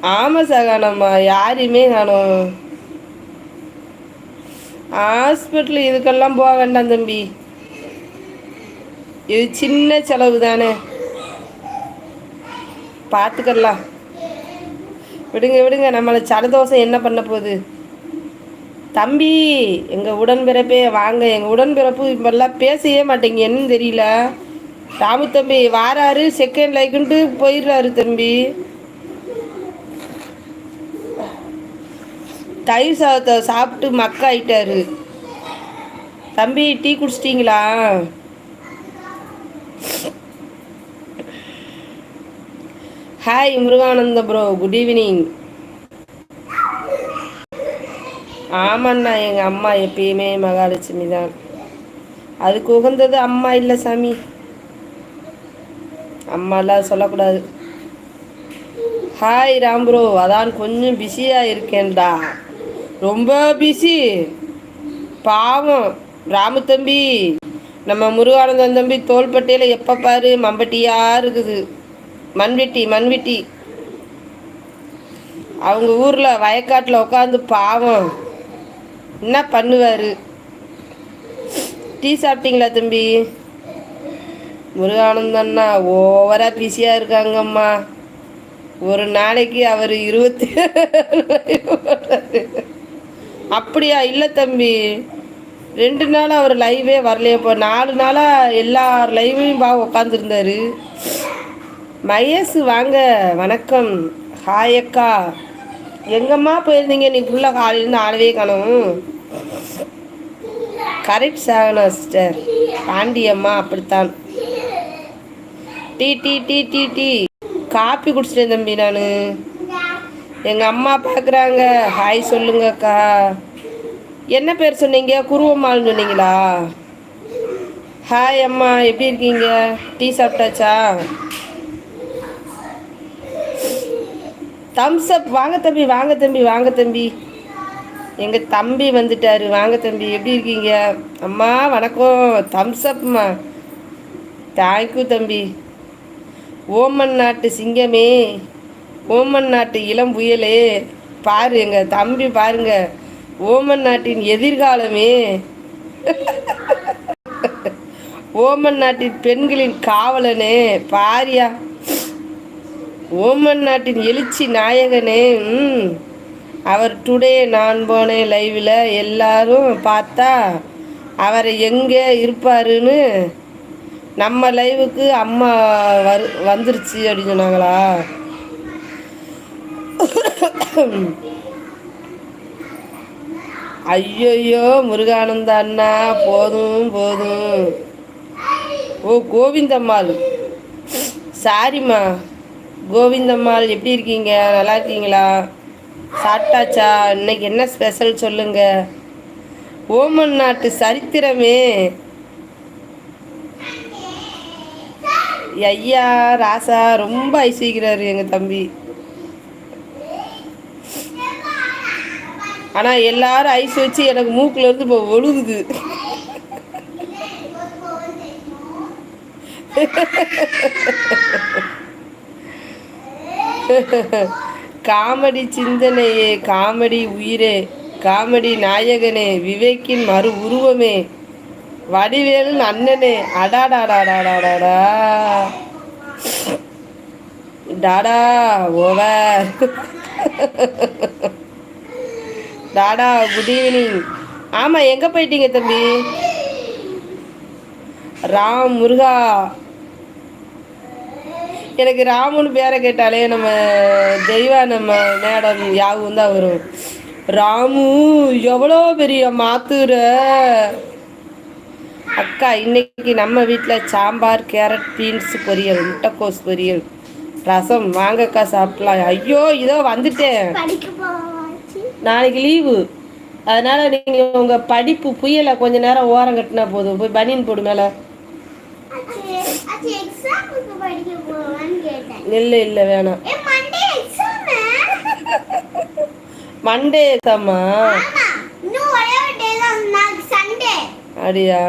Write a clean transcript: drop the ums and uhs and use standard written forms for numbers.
ஆமா சகானம்மா, யாரையுமே காணோம். ஹாஸ்பிட்டல் இதுக்கெல்லாம் போக வேண்டாம் தம்பி, இது சின்ன செலவு தானே, பார்த்துக்கலாம். விடுங்க விடுங்க, நம்மளை சடதோஷம் என்ன பண்ண போகுது தம்பி. எங்கள் உடன்பிறப்பே வாங்க, எங்கள் உடன்பிறப்பு இப்பெல்லாம் பேசவே மாட்டேங்க, என்னன்னு தெரியல. ராமு தம்பி வாராரு, செகண்ட் லைக்குன்ட்டு போயிடுறாரு தம்பி. தயிர் சாதத்தை சாப்பிட்டு மக்க ஆயிட்டாரு தம்பி. டீ குடிச்சிட்டிங்களா? Hi Murugananda bro, good evening. ஆமாண்ணா, எங்கள் அம்மா எப்பயுமே மகாலட்சுமி தான். அதுக்கு உகந்தது அம்மா இல்லை சாமி, அம்மாலாம் சொல்லக்கூடாது. ஹாய் ராம் ப்ரோ, அதான் கொஞ்சம் பிஸியாக இருக்கேன்டா. ரொம்ப பிஸி பாவம் ராமு தம்பி. நம்ம முருகானந்தன் தம்பி தோள்பட்டையில் எப்போ பாரு மம்பட்டியாக இருக்குது. மண்வெட்டி அவங்க ஊரில் வயக்காட்டில் உட்காந்து பாவம் என்ன பண்ணுவார். டீ சாப்பிட்டீங்களா தம்பி? முருகானந்தன்னா ஓவராக பிஸியாக இருக்காங்கம்மா. ஒரு நாளைக்கு அவர் 27 அப்படியா? இல்லை தம்பி, 2 நாள் அவர் லைவே வரலையே. இப்போ 4 நாளாக எல்லார் லைவையும் உட்காந்துருந்தாரு. மகேஷ் வாங்க, வணக்கம். ஹாய் அக்கா, எங்கம்மா போயிருந்தீங்க நீ? ஃபுல்லாக காலையிலேருந்து ஆளவே காணும். கரெக்ட் சாகனா சிஸ்டர், பாண்டியம்மா அப்படித்தான். Tea tea tea tea tea காப்பி குடிச்சிட்டேன் தம்பி நான். எங்கள் அம்மா பார்க்குறாங்க. ஹாய் சொல்லுங்கக்கா. என்ன பேர் சொன்னீங்க? குருவம்மாள்னு சொன்னீங்களா? ஹாய் அம்மா, எப்படி இருக்கீங்க? டீ சாப்பிட்டாச்சா? தம்ஸ் அப். வாங்க தம்பி வாங்க தம்பி வாங்க தம்பி, எங்கள் தம்பி வந்துட்டாரு. வாங்க தம்பி, எப்படி இருக்கீங்க? அம்மா வணக்கம். தம்ஸ் அப்மா. தேங்க்யூ தம்பி. ஓமன் நாட்டு சிங்கமே, ஓமன் நாட்டு இளம் புயலே, பாரு எங்கள் தம்பி பாருங்க, ஓமன் நாட்டின் எதிர்காலமே, ஓமன் நாட்டின் பெண்களின் காவலனே பாரியா, ஓமன் நாட்டின் எழுச்சி நாயகனே. அவர் டுடே நான் போனேன் லைவில், எல்லாரும் பார்த்தா அவரை எங்கே இருப்பாருன்னு நம்ம லைவுக்கு அம்மா வந்துருச்சு அப்படின்னு சொன்னாங்களா? ஐயோயோ முருகானந்த அண்ணா, போதும் போதும். ஓ கோவிந்தம்மாள், சாரிம்மா. கோவிந்தம்மாள் எப்படி இருக்கீங்க? நல்லா இருக்கீங்களா? சாப்பிட்டாச்சா? இன்னைக்கு என்ன ஸ்பெஷல் சொல்லுங்க. ஓமன் நாட்டு சரித்திரமே. ஐயா ராசா ரொம்ப ஐசிக்கிறாரு எங்கள் தம்பி. ஆனால் எல்லாரும் ஐஸ் வச்சு எனக்கு மூக்கில் இருந்து இப்போ ஒழுகுது. காமெடி சிந்தனையே, காமெடி உயிரே, காமெடி நாயகனே, விவேக்கின் மறு உருவமே, வடிவேலன் அண்ணனே. அடாடாடாடாடாடா tata over. Tata good evening. ஆமாம், எங்கே போயிட்டீங்க தம்பி? ராம் முருகா, எனக்கு ராமுன்னு பேரை கேட்டாலே நம்ம தெய்வா நம்ம மேடம் யாவும் தான் வரும். ராமு எவ்வளோ பெரிய மாத்துற அக்கா. இன்னைக்கு நம்ம வீட்டில் சாம்பார், கேரட், பீன்ஸ் பொரியல், முட்டைக்கோஸ் பொரியல், ரசம். வாங்கக்கா சாப்பிடலாம். ஐயோ இதோ வந்துட்டேன், நாளைக்கு லீவு, அதனால் நீங்கள் உங்கள் படிப்பு புயலை கொஞ்ச நேரம் ஓரம் கட்டினா போதும். போய் பனியன் போடு மேலே. இல்லை இல்லை வேணாம். மண்டே எக்ஸாமா? அப்படியா?